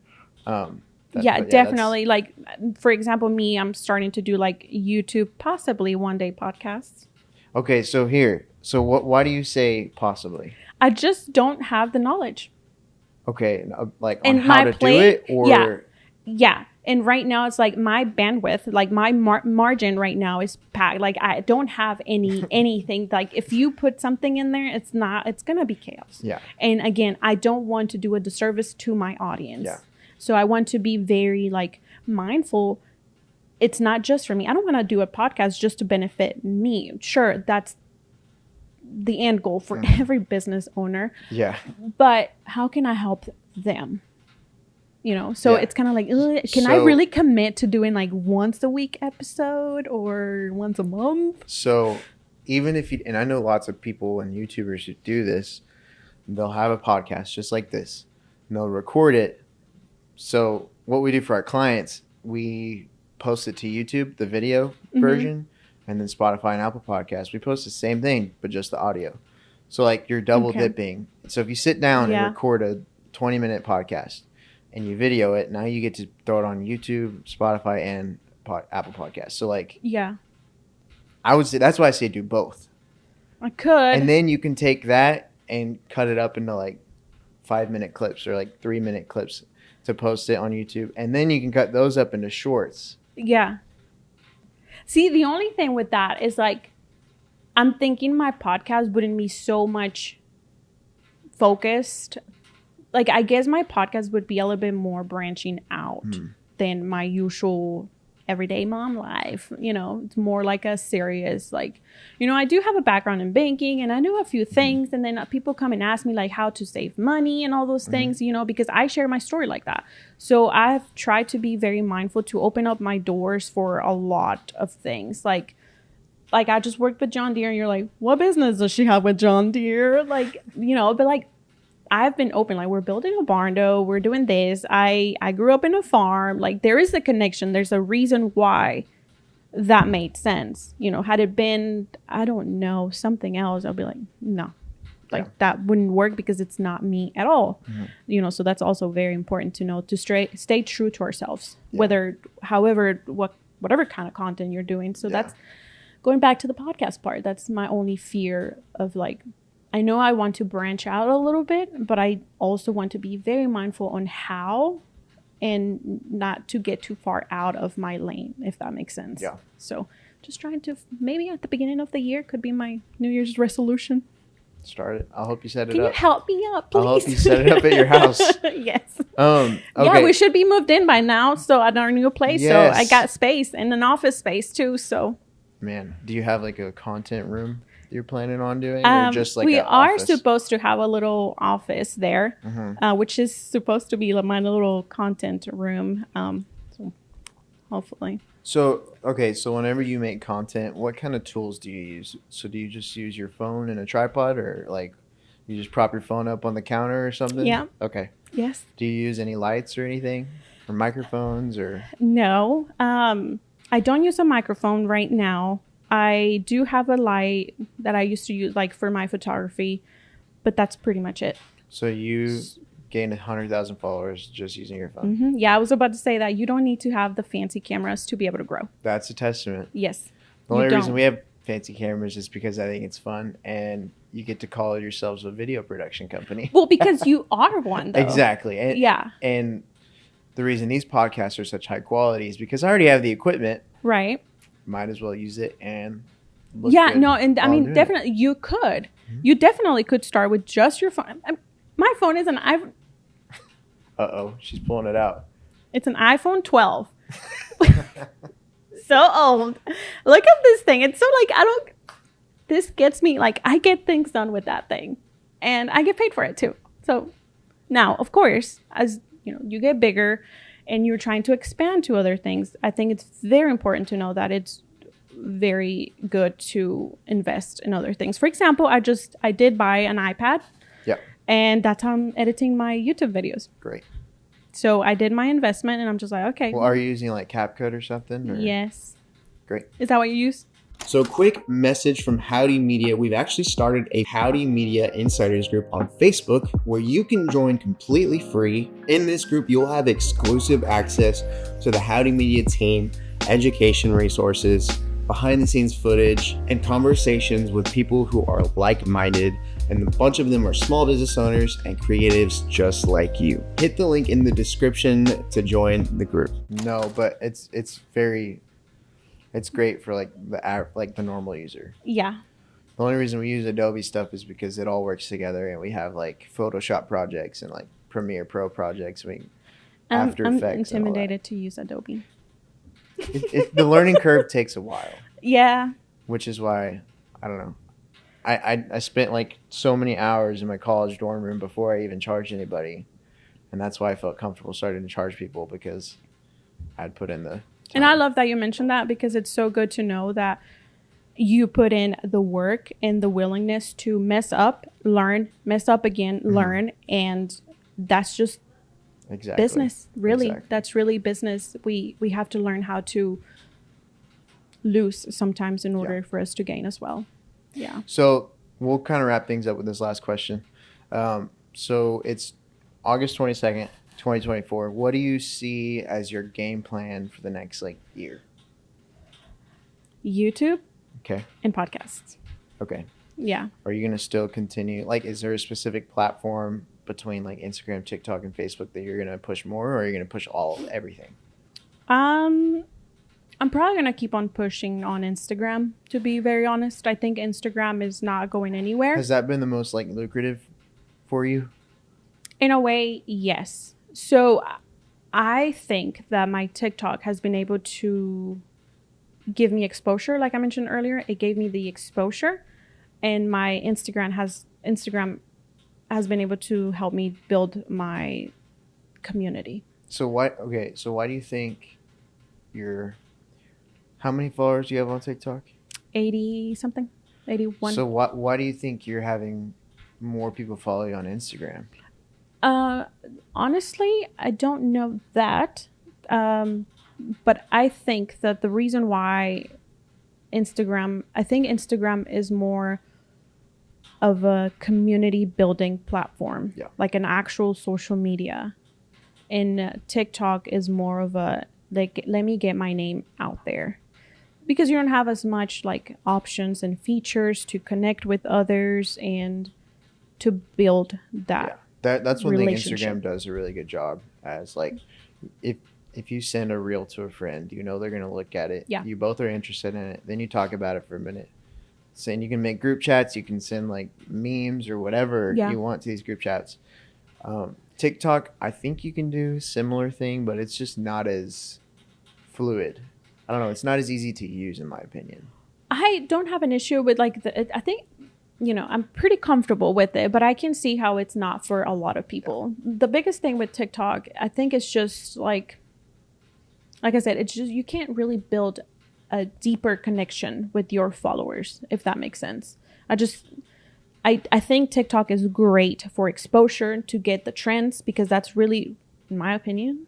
Definitely. Like, for example, me, I'm starting to do like YouTube, possibly one day podcasts. Okay, so why do you say possibly? I just don't have the knowledge. Okay, like on how to do it, or yeah. And right now it's like my bandwidth, like my margin right now is packed. Like I don't have anything. Like if you put something in there, it's gonna be chaos. Yeah. And again, I don't want to do a disservice to my audience. Yeah. So I want to be very like mindful. It's not just for me. I don't want to do a podcast just to benefit me. Sure, that's the end goal for every business owner. Yeah. But how can I help them? So it's kind of like, can I So- really commit to doing like once a week episode or once a month? So even if you, and I know lots of people and YouTubers who do this, they'll have a podcast just like this, and they'll record it. So what we do for our clients, we post it to YouTube, the video version, and then Spotify and Apple Podcasts. We post the same thing, but just the audio. So like you're double dipping. So if you sit down and record a 20-minute podcast and you video it, now you get to throw it on YouTube, Spotify, and Apple Podcasts. So like, I would say that's why I say do both. I could. And then you can take that and cut it up into like 5-minute clips or like 3-minute clips to post it on YouTube. And then you can cut those up into shorts. Yeah. See, the only thing with that is like, I'm thinking my podcast wouldn't be so much focused. Like, I guess my podcast would be a little bit more branching out than my usual everyday mom life. It's more like a serious, like, I do have a background in banking and I know a few things. And then people come and ask me like how to save money and all those things, because I share my story like that. So I've tried to be very mindful to open up my doors for a lot of things. Like I just worked with John Deere and you're like, what business does she have with John Deere? Like, but like, I've been open, like we're building a barn though, we're doing this. I grew up in a farm. Like there is a connection. There's a reason why that made sense. Had it been, I don't know, something else, I'll be like, no, like that wouldn't work because it's not me at all. So that's also very important to know, to stay true to ourselves, whether, however, whatever kind of content you're doing. So that's going back to the podcast part. That's my only fear of like, I know I want to branch out a little bit, but I also want to be very mindful on how and not to get too far out of my lane, if that makes sense. Yeah. So just trying to, maybe at the beginning of the year could be my New Year's resolution. Start it. I'll help you set it Can up. you help me up, please? I'll help you set it up at your house. Yes. Okay. Yeah, we should be moved in by now. So at our new place. Yes. So I got space and an office space too. So. Man, do you have like a content room you're planning on doing, or just like we are office? Supposed to have a little office there, which is supposed to be like my little content room. So hopefully. So whenever you make content, what kind of tools do you use? So do you just use your phone and a tripod, or like you just prop your phone up on the counter or something? Yeah. Okay. Yes. Do you use any lights or anything, or microphones, or? No. I don't use a microphone right now. I do have a light that I used to use like for my photography, but that's pretty much it. So you gained 100,000 followers just using your phone. Yeah, I was about to say that you don't need to have the fancy cameras to be able to grow. That's a testament. Yes. The only reason we have fancy cameras is because I think it's fun and you get to call yourselves a video production company. Well, because you are one though. Exactly. And, yeah. And the reason these podcasts are such high quality is because I already have the equipment. Right. Might as well use it and and I mean definitely you could. You definitely could start with just your phone. My phone is an iPhone. She's pulling it out. It's an iPhone 12. So old. Look at this thing. It's so like this gets me like I get things done with that thing. And I get paid for it too. So now, of course, as you get bigger and you're trying to expand to other things, I think it's very important to know that it's very good to invest in other things. For example, I did buy an iPad. Yeah. And that's how I'm editing my YouTube videos. Great. So I did my investment and I'm just like, okay. Well, are you using like CapCut or something? Or? Yes. Great. Is that what you use? So quick message from Howdy Media. We've actually started a Howdy Media Insiders group on Facebook where you can join completely free. In this group, you'll have exclusive access to the Howdy Media team, education resources, behind the scenes footage, and conversations with people who are like-minded. And a bunch of them are small business owners and creatives just like you. Hit the link in the description to join the group. No, but it's great for like the normal user. Yeah. The only reason we use Adobe stuff is because it all works together, and we have like Photoshop projects and like Premiere Pro projects. After Effects. I'm intimidated to use Adobe. The learning curve takes a while. Yeah. Which is why I don't know. I spent like so many hours in my college dorm room before I even charged anybody, and that's why I felt comfortable starting to charge people, because I'd put in the time. And I love that you mentioned that, because it's so good to know that you put in the work and the willingness to mess up, learn, mess up again, learn, and that's just Exactly. business. Really, Exactly. that's really business. We have to learn how to lose sometimes in order for us to gain as well. Yeah. So we'll kind of wrap things up with this last question. So it's August 22nd, 2024. What do you see as your game plan for the next like year? YouTube Okay. and podcasts. Okay. Yeah. Are you going to still continue? Like, is there a specific platform between like Instagram, TikTok, and Facebook that you're going to push more, or are you going to push everything? I'm probably gonna keep on pushing on Instagram, to be very honest. I think Instagram is not going anywhere. Has that been the most like lucrative for you? In a way, yes. So I think that my TikTok has been able to give me exposure, like I mentioned earlier. It gave me the exposure, and my Instagram has been able to help me build my community. So why? Okay. So why do you think how many followers do you have on TikTok? 80 something, 81. So why do you think you're having more people follow you on Instagram? Honestly, I don't know that. But I think that the reason why I think Instagram is more of a community building platform, like an actual social media. And TikTok is more of a, like, let me get my name out there. Because you don't have as much like options and features to connect with others and to build that. That's one thing Instagram does a really good job as, like, if you send a reel to a friend, you know they're going to look at it. Yeah. You both are interested in it. Then you talk about it for a minute. And you can make group chats. You can send like memes or whatever you want to these group chats. TikTok, I think you can do similar thing, but it's just not as fluid. I don't know. It's not as easy to use, in my opinion. I don't have an issue with like I think, I'm pretty comfortable with it, but I can see how it's not for a lot of people. The biggest thing with TikTok, I think, is just like I said, it's just you can't really build a deeper connection with your followers, if that makes sense. I think TikTok is great for exposure, to get the trends, because that's really, in my opinion,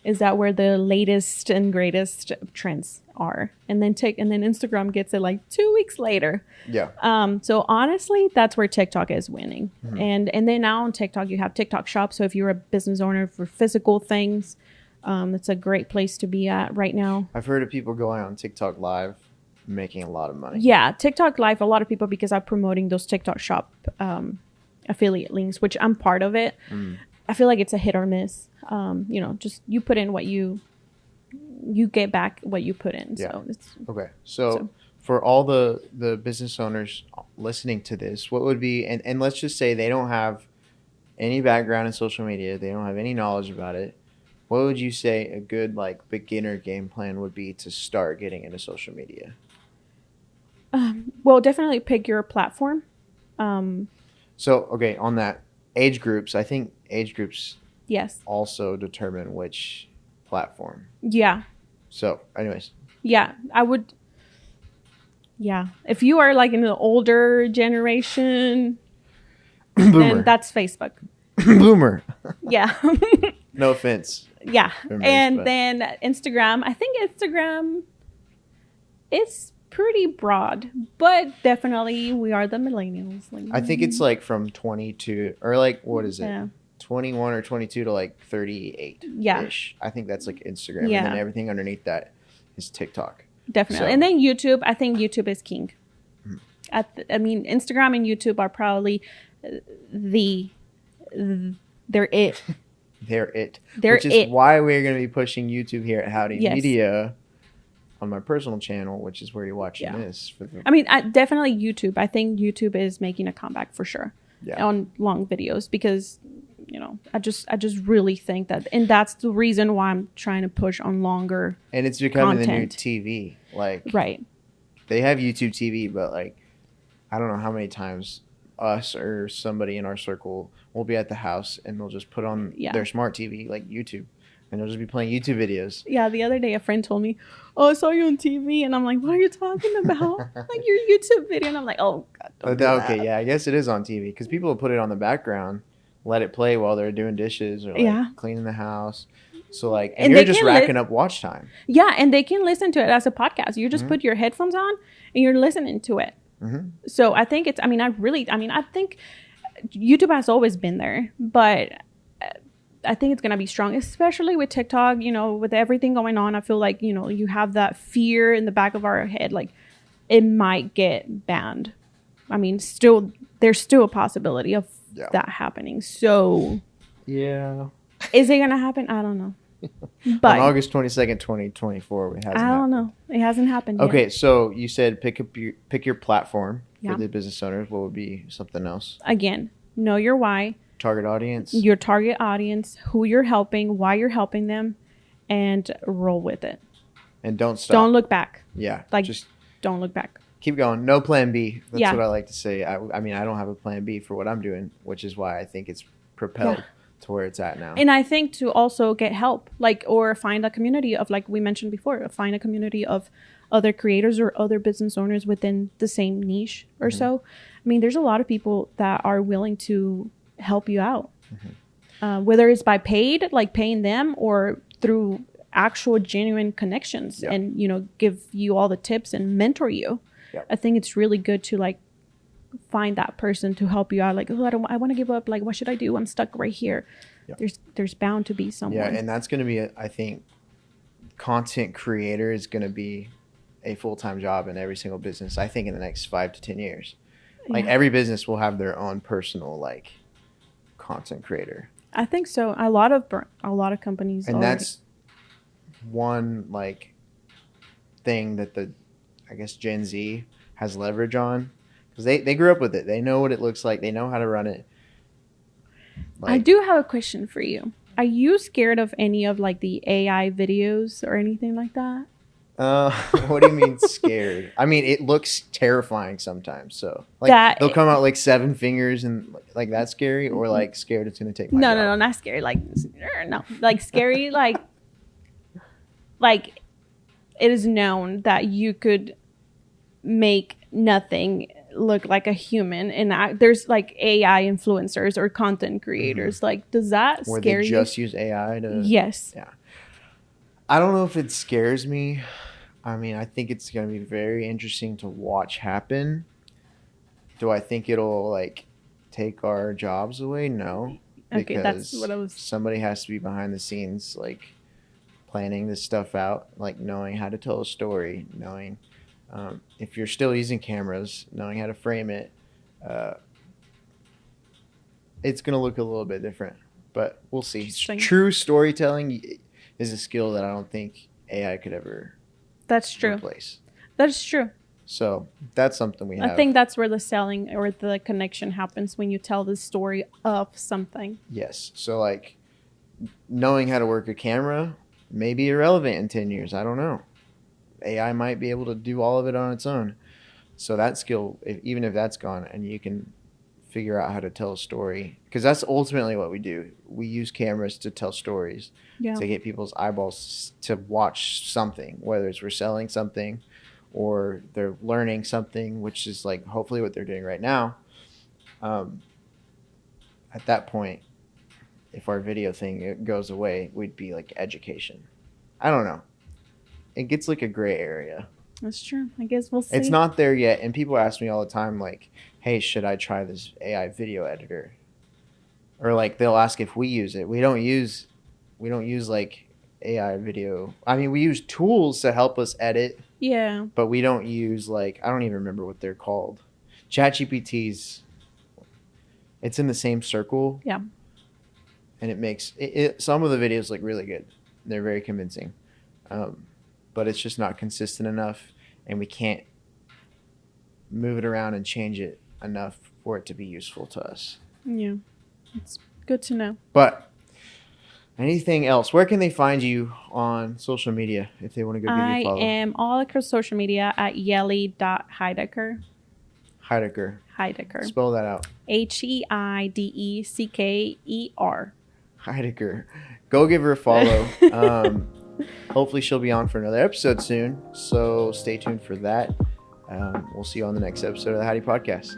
is that where the latest and greatest trends are. And then Instagram gets it like 2 weeks later. Yeah. So honestly, that's where TikTok is winning. Mm-hmm. And then now on TikTok, you have TikTok Shop. So if you're a business owner for physical things, it's a great place to be at right now. I've heard of people going on TikTok Live making a lot of money. Yeah, TikTok Live, a lot of people, because I'm promoting those TikTok Shop affiliate links, which I'm part of it. I feel like it's a hit or miss. Just you put in what you get back what you put in. Yeah. So it's okay. So for all the business owners listening to this, what would be, and let's just say they don't have any background in social media, they don't have any knowledge about it, what would you say a good like beginner game plan would be to start getting into social media? Well, definitely pick your platform. So, okay, on that, age groups, I think age groups also determine which platform. Yeah. So, anyways. Yeah, I would. Yeah. If you are like in the older generation, then that's Facebook. Boomer. Yeah. No offense. Yeah. Then Instagram. I think Instagram is pretty broad, but definitely we are the millennials. I think it's like from 22 or like, what is it? 21 or 22 to like 38 ish. I think that's like Instagram. Yeah. And then everything underneath that is TikTok. Definitely. So. And then YouTube, I think YouTube is king. Instagram and YouTube are probably they're it. Which is why we're going to be pushing YouTube here at Howdy Media on my personal channel, which is where you're watching this. Definitely YouTube. I think YouTube is making a comeback for sure on long videos, because I just really think that, and that's the reason why I'm trying to push on longer. And it's becoming the new TV. Like, right. They have YouTube TV, but like I don't know how many times us or somebody in our circle will be at the house and they'll just put on Yeah. their smart TV, like YouTube, and they'll just be playing YouTube videos. Yeah, the other day a friend told me, "Oh, I saw you on TV," and I'm like, "What are you talking about?" Like your YouTube video, and I'm like, "Oh God, don't do Okay, that." yeah, I guess it is on TV because people will put it on the background, let it play while they're doing dishes or like Yeah. cleaning the house. So like, and And you're they just can racking up watch time. Yeah, and they can listen to it as a podcast. You just Mhm. put your headphones on and you're listening to it. Mm-hmm. So I think it's. I think YouTube has always been there, but I think it's gonna be strong, especially with TikTok. You know, with everything going on, I feel like you have that fear in the back of our head, like it might get banned. I mean, there's still a possibility of that happening. So Yeah. is it gonna happen? I don't know. On But August 22nd, 2024, it hasn't I don't happened. know. It hasn't happened yet. Okay, so you said pick your platform Yeah. for the business owners. What would be something else? Again, know your why, Target audience. your target audience, who you're helping, why you're helping them, and roll with it. And don't stop. Don't look back. Yeah. Like, just don't look back. keep going. No plan B. That's Yeah. what I like to say. I mean, I don't have a plan B for what I'm doing, which is why I think it's propelled to where it's at now. And I think to also get help, like, or find a community of, like we mentioned before, find a community of other creators or other business owners within the same niche or so. I mean, there's a lot of people that are willing to help you out, whether it's by paid, like paying them, or through actual genuine connections and, give you all the tips and mentor you. Yep. I think it's really good to like find that person to help you out. Like, oh, I want to give up. Like, what should I do? I'm stuck right here. Yep. There's bound to be someone. Yeah, and that's going to be, I think, content creator is going to be a full-time job in every single business, I think, in the next 5 to 10 years. Like, every business will have their own personal, like, content creator. I think so. A lot of companies. And that's one, like, thing that I guess, Gen Z has leverage on. Because they grew up with it. They know what it looks like. They know how to run it. Like, I do have a question for you. Are you scared of any of like the AI videos or anything like that? What do you mean scared? I mean, it looks terrifying sometimes. So like they'll come out like 7 fingers and like that's scary, or like scared it's gonna take my job? No, not scary. Like no, like scary. like it is known that you could make nothing look like a human, and there's like AI influencers or content creators. Like, does that Where scare they you? just use AI to? Yes. Yeah. I don't know if it scares me. I mean, I think it's going to be very interesting to watch happen. Do I think it'll like take our jobs away? No. Okay, that's what I was. Somebody has to be behind the scenes, like planning this stuff out, like knowing how to tell a story, knowing if you're still using cameras, knowing how to frame it. It's going to look a little bit different, but we'll see. True storytelling is a skill that I don't think AI could ever replace. That's true. So that's something we have. I think that's where the selling or the connection happens, when you tell the story of something. Yes. So like knowing how to work a camera may be irrelevant in 10 years. I don't know. AI might be able to do all of it on its own. So that skill, even if that's gone, and you can figure out how to tell a story, because that's ultimately what we do. We use cameras to tell stories, to get people's eyeballs to watch something, whether it's we're selling something or they're learning something, which is like hopefully what they're doing right now. At that point, if our video thing goes away, we'd be like education. I don't know. It gets like a gray area. That's true. I guess we'll see. It's not there yet. And people ask me all the time, like, hey, should I try this AI video editor? Or like they'll ask if we use it. We don't use like AI video. I mean, we use tools to help us edit. Yeah. But we don't use like, I don't even remember what they're called. ChatGPT's, it's in the same circle. Yeah. And it makes some of the videos look really good. They're very convincing. But it's just not consistent enough, and we can't move it around and change it enough for it to be useful to us. Yeah. It's good to know. But anything else? Where can they find you on social media if they want to go give you a follow? I am all across social media at yelly.heidecker. Heidecker. Heidecker. Spell that out. Heidecker. Heidecker. Go give her a follow. Hopefully she'll be on for another episode soon. So stay tuned for that. We'll see you on the next episode of the Heidi Podcast.